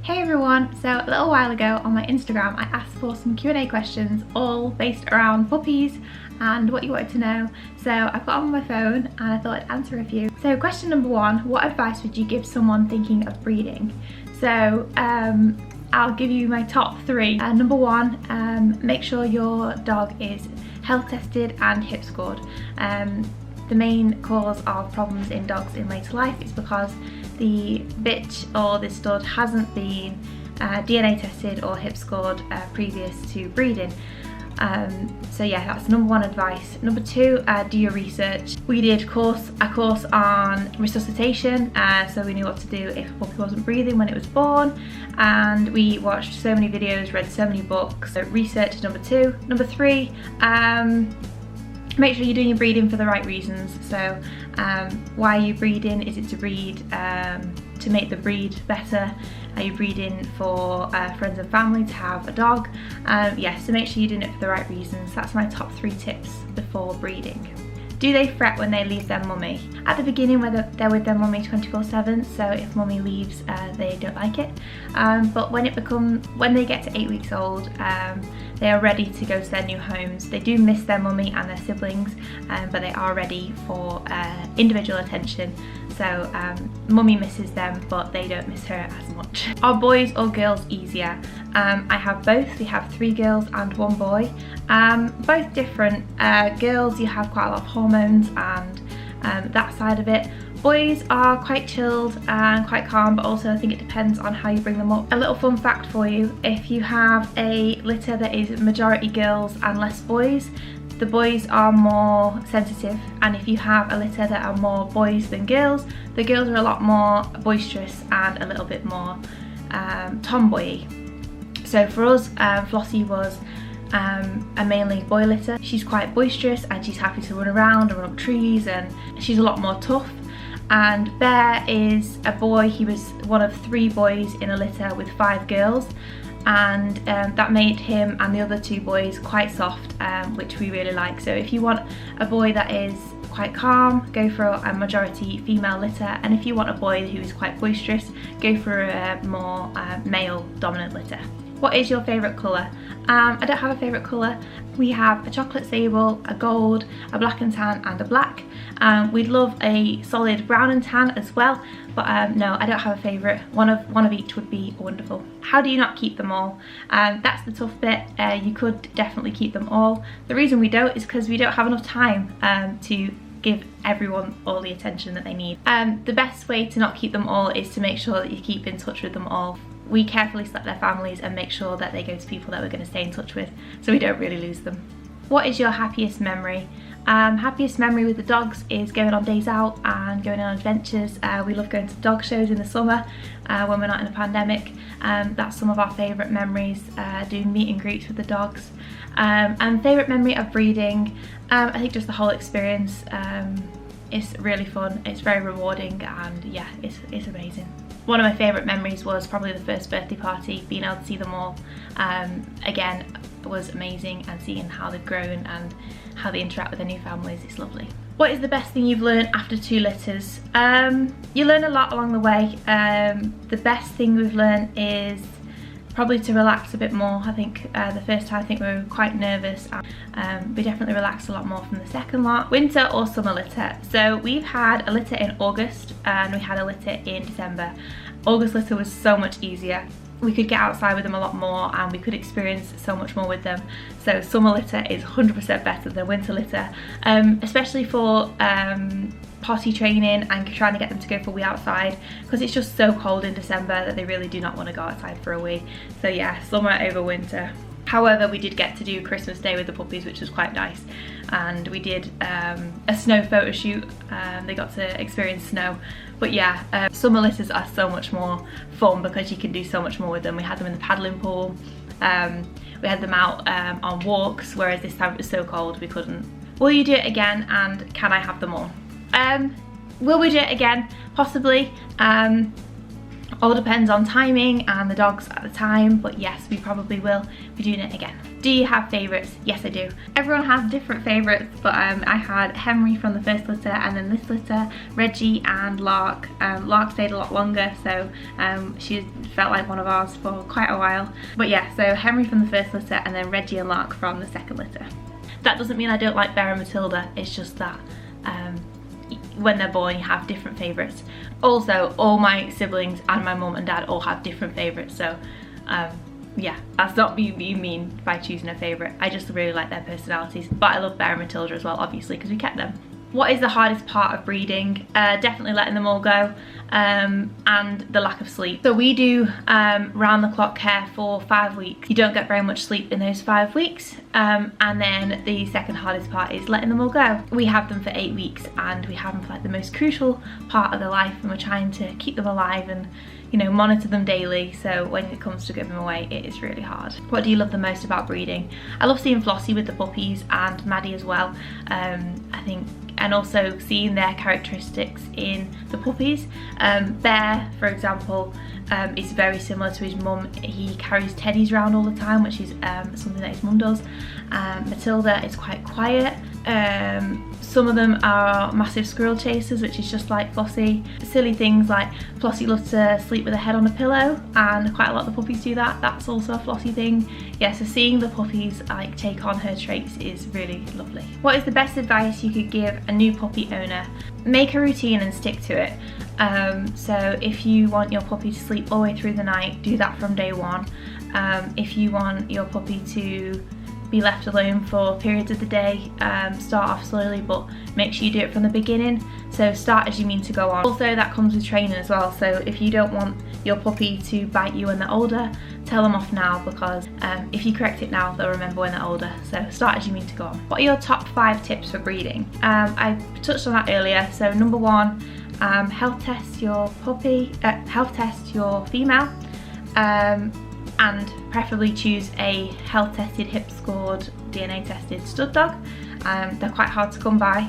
Hey everyone, so a little while ago on my Instagram I asked for some Q&A questions all based around puppies and what you wanted to know. So I've got them on my phone and I thought I'd answer a few. So question number one, what advice would you give someone thinking of breeding? So I'll give you my top three. Number one, make sure your dog is health tested and hip scored. The main cause of problems in dogs in later life is because the bitch or the stud hasn't been DNA tested or hip scored previous to breeding. So yeah, that's number one advice. Number two, do your research. We did a course on resuscitation, so we knew what to do if a puppy wasn't breathing when it was born, and we watched so many videos, read so many books. So research is number two. Number three, make sure you're doing your breeding for the right reasons. So why are you breeding? Is it to breed to make the breed better? Are you breeding for friends and family to have a dog? Yes, so make sure you're doing it for the right reasons. That's my top three tips before breeding. Do they fret when they leave their mummy? At the beginning, whether they're with their mummy 24/7, so if mummy leaves, they don't like it. But when they get to 8 weeks old, they are ready to go to their new homes. They do miss their mummy and their siblings, but they are ready for individual attention. So mummy misses them, but they don't miss her as much. Are boys or girls easier? I have both. We have 3 girls and 1 boy. Both different. Girls, you have quite a lot of hormones and that side of it. Boys are quite chilled and quite calm, but also I think it depends on how you bring them up. A little fun fact for you, if you have a litter that is majority girls and less boys, the boys are more sensitive, and if you have a litter that are more boys than girls, the girls are a lot more boisterous and a little bit more tomboy-y. So for us, Flossie was a mainly boy litter. She's quite boisterous and she's happy to run around and run up trees, and she's a lot more tough. And Bear is a boy. He was one of 3 boys in a litter with 5 girls, and that made him and the other 2 boys quite soft, which we really like. So if you want a boy that is quite calm, go for a majority female litter, and if you want a boy who is quite boisterous, go for a more male dominant litter. What is your favourite colour? I don't have a favourite colour. We have a chocolate sable, a gold, a black and tan and a black. We'd love a solid brown and tan as well, but no, I don't have a favourite. One of each would be wonderful. How do you not keep them all? That's the tough bit. You could definitely keep them all. The reason we don't is because we don't have enough time to give everyone all the attention that they need. The best way to not keep them all is to make sure that you keep in touch with them all. We carefully select their families and make sure that they go to people that we're going to stay in touch with, so we don't really lose them. What is your happiest memory? Happiest memory with the dogs is going on days out and going on adventures. We love going to dog shows in the summer when we're not in a pandemic. That's some of our favourite memories, doing meet and greets with the dogs. And favourite memory of breeding, I think just the whole experience. It's really fun, it's very rewarding, and yeah, it's amazing. One of my favourite memories was probably the first birthday party, being able to see them all. Again, it was amazing, and seeing how they've grown and how they interact with their new families, it's lovely. What is the best thing you've learned after 2 litters? You learn a lot along the way. The best thing we've learned is probably to relax a bit more. I think the first time I think we were quite nervous, and we definitely relaxed a lot more from the second lot. Winter or summer litter? So we've had a litter in August and we had a litter in December. August litter was so much easier. We could get outside with them a lot more and we could experience so much more with them. So summer litter is 100% better than winter litter, especially for potty training and trying to get them to go for a wee outside, because it's just so cold in December that they really do not want to go outside for a wee. So yeah, summer over winter. However, we did get to do Christmas Day with the puppies, which was quite nice, and we did a snow photo shoot. They got to experience snow. But yeah, summer litters are so much more fun because you can do so much more with them. We had them in the paddling pool, we had them out on walks, whereas this time it was so cold we couldn't. Will you do it again, and can I have them all? Will we do it again? Possibly. All depends on timing and the dogs at the time, but yes, we probably will be doing it again. Do you have favourites? Yes, I do. Everyone has different favourites, but I had Henry from the first litter, and then this litter, Reggie and Lark. Lark stayed a lot longer, so she felt like one of ours for quite a while. But yeah, so Henry from the first litter, and then Reggie and Lark from the second litter. That doesn't mean I don't like Bear and Matilda, it's just that when they're born you have different favourites. Also, all my siblings and my mum and dad all have different favourites, so yeah, that's not me being mean by choosing a favourite. I just really like their personalities, but I love Bear and Matilda as well, obviously, because we kept them. What is the hardest part of breeding? Definitely letting them all go, and the lack of sleep. So we do round the clock care for 5 weeks. You don't get very much sleep in those 5 weeks, and then the second hardest part is letting them all go. We have them for 8 weeks, and we have them for like the most crucial part of their life, and we're trying to keep them alive and, you know, monitor them daily. So when it comes to giving them away, it is really hard. What do you love the most about breeding? I love seeing Flossie with the puppies, and Maddie as well. I think, and also seeing their characteristics in the puppies. Bear, for example, is very similar to his mum. He carries teddies around all the time, which is something that his mum does. Matilda is quite quiet. Some of them are massive squirrel chasers, which is just like Flossie. Silly things like Flossie loves to sleep with her head on a pillow, and quite a lot of the puppies do that. That's also a Flossie thing. Yeah, so seeing the puppies like take on her traits is really lovely. What is the best advice you could give a new puppy owner? Make a routine and stick to it. So if you want your puppy to sleep all the way through the night, do that from day one. If you want your puppy to be left alone for periods of the day, start off slowly, but make sure you do it from the beginning. So start as you mean to go on. Also, that comes with training as well. So if you don't want your puppy to bite you when they're older, tell them off now, because if you correct it now, they'll remember when they're older. So start as you mean to go on. What are your top 5 tips for breeding? I touched on that earlier. So number 1, health test your puppy, health test your female, and preferably choose a health tested, hip scored, DNA tested stud dog. They're quite hard to come by,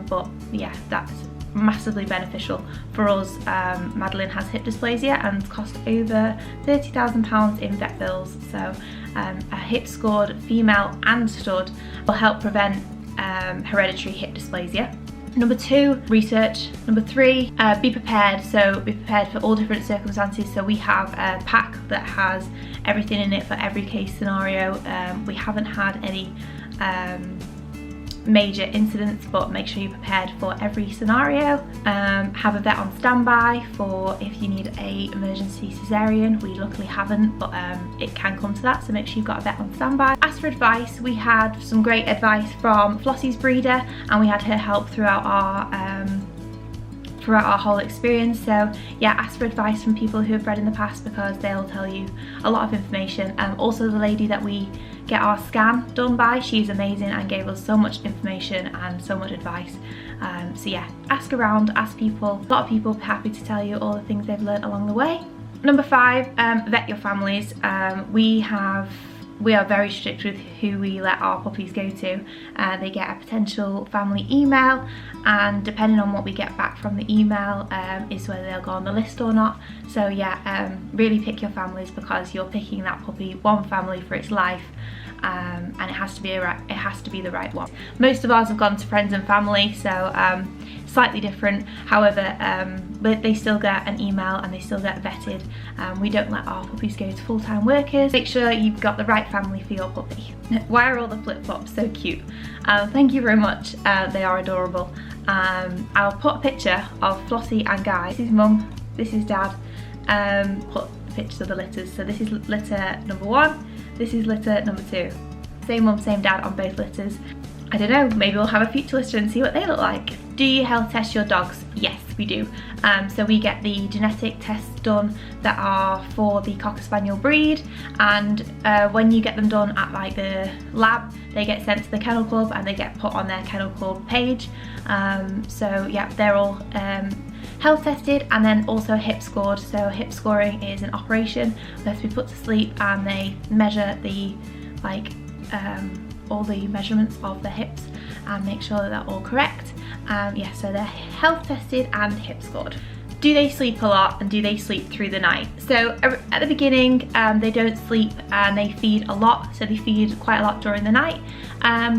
but yeah, that's massively beneficial for us. Madeline has hip dysplasia and cost over £30,000 in vet bills, so a hip scored female and stud will help prevent hereditary hip dysplasia. Number 2, research. Number 3, be prepared. So be prepared for all different circumstances. So we have a pack that has everything in it for every case scenario. We haven't had any major incidents, but make sure you're prepared for every scenario. Have a vet on standby for if you need a emergency cesarean. We luckily haven't, but it can come to that, so make sure you've got a vet on standby. Ask for advice. We had some great advice from Flossie's breeder, and we had her help throughout our whole experience. So yeah, ask for advice from people who have bred in the past, because they'll tell you a lot of information. Also, the lady that we get our scan done by, she's amazing and gave us so much information and so much advice. So yeah, ask around, ask people. A lot of people are happy to tell you all the things they've learned along the way. Number 5, vet your families. We are very strict with who we let our puppies go to. They get a potential family email, and depending on what we get back from the email is whether they'll go on the list or not. So yeah, really pick your families, because you're picking that puppy one family for its life, and it has to be the right one. Most of ours have gone to friends and family, so slightly different. However, but they still get an email and they still get vetted. We don't let our puppies go to full-time workers. Make sure you've got the right family for your puppy. Why are all the flip-flops so cute? Thank you very much. They are adorable. I'll put a picture of Flossie and Guy. This is mum, this is dad. Put pictures of the litters. So this is litter number 1, this is litter number 2. Same mum, same dad on both litters. I don't know, maybe we'll have a future litter and see what they look like. Do you health test your dogs? Yes, we do. So we get the genetic tests done that are for the Cocker Spaniel breed, and when you get them done at like the lab, they get sent to the Kennel Club and they get put on their Kennel Club page. So yeah, they're all health tested and then also hip scored. So hip scoring is an operation that has to be put to sleep, and they measure the all the measurements of the hips and make sure that they're all correct. Yeah, so they're health tested and hip scored. Do they sleep a lot and do they sleep through the night? So at the beginning they don't sleep and they feed a lot, so they feed quite a lot during the night,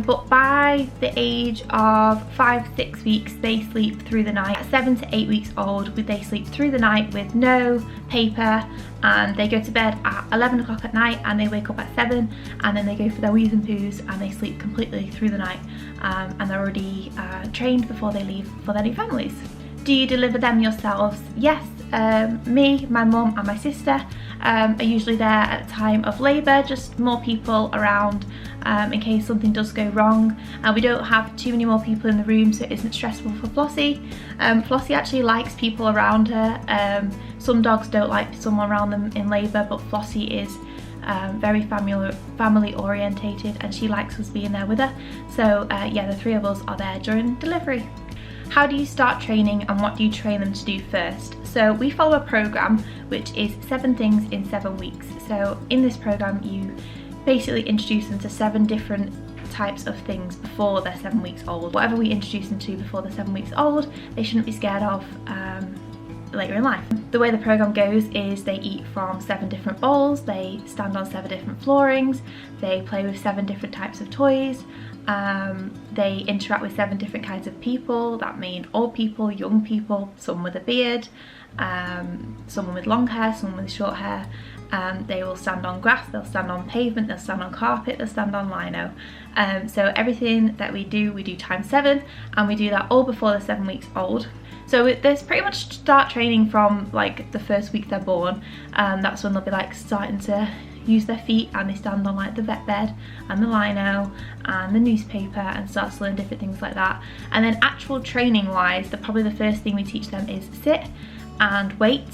but by the age of 5-6 weeks they sleep through the night. At 7 to 8 weeks old they sleep through the night with no paper, and they go to bed at 11 o'clock at night and they wake up at 7, and then they go for their wees and poos and they sleep completely through the night, and they're already trained before they leave for their new families. Do you deliver them yourselves? Yes, me, my mum and my sister are usually there at the time of labour, just more people around in case something does go wrong. We don't have too many more people in the room, so it isn't stressful for Flossie. Flossie actually likes people around her. Some dogs don't like someone around them in labour, but Flossie is very family orientated and she likes us being there with her. So yeah, the three of us are there during delivery. How do you start training and what do you train them to do first? So we follow a program which is 7 things in 7 weeks. So in this program you basically introduce them to 7 different types of things before they're 7 weeks old. Whatever we introduce them to before they're 7 weeks old, they shouldn't be scared of later in life. The way the program goes is they eat from 7 different bowls, they stand on 7 different floorings, they play with 7 different types of toys, they interact with 7 different kinds of people. That means old people, young people, someone with a beard, someone with long hair, someone with short hair. They will stand on grass, they'll stand on pavement, they'll stand on carpet, they'll stand on lino. So everything that we do times 7, and we do that all before they're 7 weeks old. So there's pretty much start training from like the first week they're born. That's when they'll be like starting to use their feet, and they stand on like the vet bed and the lino and the newspaper and start to learn different things like that. And then actual training wise, probably the first thing we teach them is sit and wait.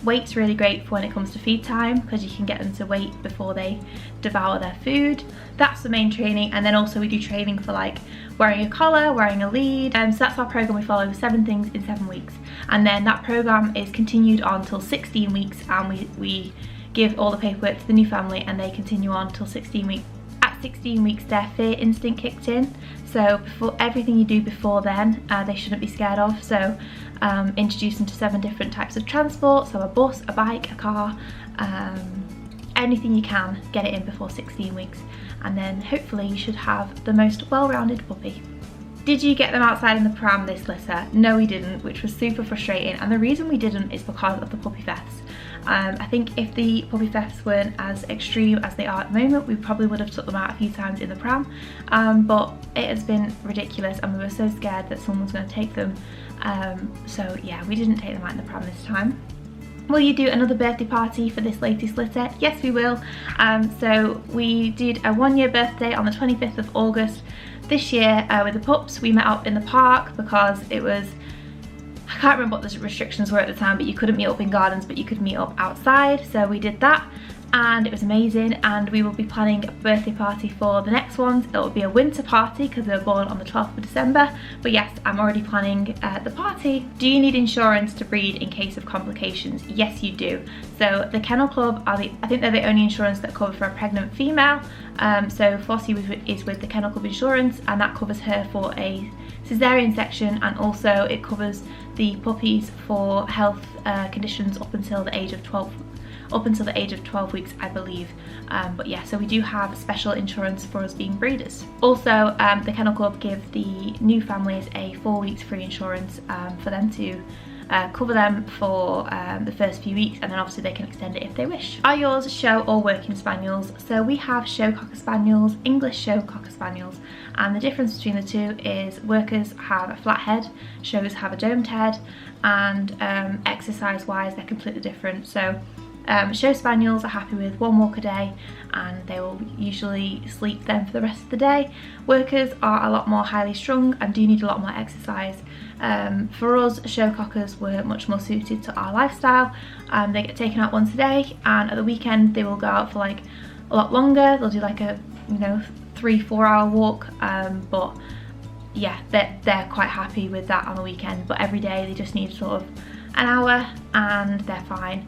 Wait's really great for when it comes to feed time because you can get them to wait before they devour their food. That's the main training. And then also we do training for like wearing a collar, wearing a lead. So that's our program. We follow 7 things in 7 weeks, and then that program is continued on till 16 weeks, and we give all the paperwork to the new family and they continue on till 16 weeks. At 16 weeks their fear instinct kicked in, so before everything you do before then they shouldn't be scared of. So introduce them to 7 different types of transport, so a bus, a bike, a car, anything you can, get it in before 16 weeks, and then hopefully you should have the most well-rounded puppy. Did you get them outside in the pram this litter? No, we didn't, which was super frustrating, and the reason we didn't is because of the puppy thefts. I think if the puppy thefts weren't as extreme as they are at the moment, we probably would have took them out a few times in the pram, but it has been ridiculous and we were so scared that someone was going to take them, so yeah, we didn't take them out in the pram this time. Will you do another birthday party for this latest litter? Yes, we will. So we did a 1-year birthday on the 25th of August this year with the pups. We met up in the park because it was, I can't remember what the restrictions were at the time, but you couldn't meet up in gardens, but you could meet up outside. So we did that and it was amazing, and we will be planning a birthday party for the next ones. It will be a winter party because they were born on the 12th of December. But yes, I'm already planning the party. Do you need insurance to breed in case of complications? Yes, you do. So the Kennel Club I think they're the only insurance that cover for a pregnant female. So Flossie is with the Kennel Club insurance, and that covers her for a cesarean section, and also it covers the puppies for health conditions up until the age of 12 weeks, I believe. But yeah, so we do have special insurance for us being breeders. Also, the Kennel Club give the new families a 4 weeks free insurance for them to cover them for the first few weeks, and then obviously they can extend it if they wish. Are yours show or working spaniels? So we have show cocker spaniels, English show cocker spaniels, and the difference between the two is workers have a flat head, shows have a domed head, and exercise wise they're completely different. So show spaniels are happy with 1 walk a day and they will usually sleep then for the rest of the day. Workers are a lot more highly strung and do need a lot more exercise. For us, show cockers were much more suited to our lifestyle. They get taken out once a day, and at the weekend they will go out for like a lot longer. They'll do like a 3-4 hour walk, but yeah, they're quite happy with that on the weekend, but every day they just need sort of an hour and they're fine.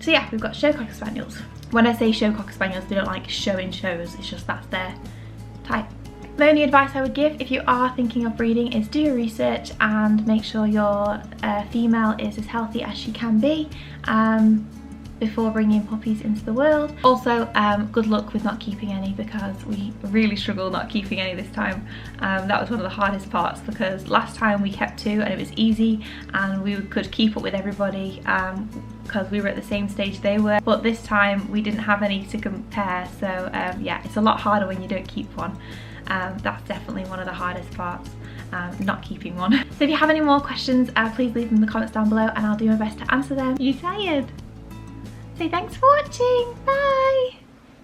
So yeah, we've got show cocker spaniels. When I say show cocker spaniels, they don't like show in shows, it's just that's their type. The only advice I would give if you are thinking of breeding is do your research and make sure your female is as healthy as she can be before bringing puppies into the world. Also, good luck with not keeping any, because we really struggled not keeping any this time. That was one of the hardest parts, because last time we kept 2 and it was easy and we could keep up with everybody because we were at the same stage they were, but this time we didn't have any to compare. So yeah, it's a lot harder when you don't keep one. That's definitely one of the hardest parts, not keeping one. So if you have any more questions, please leave them in the comments down below and I'll do my best to answer them. You tired? So thanks for watching, bye!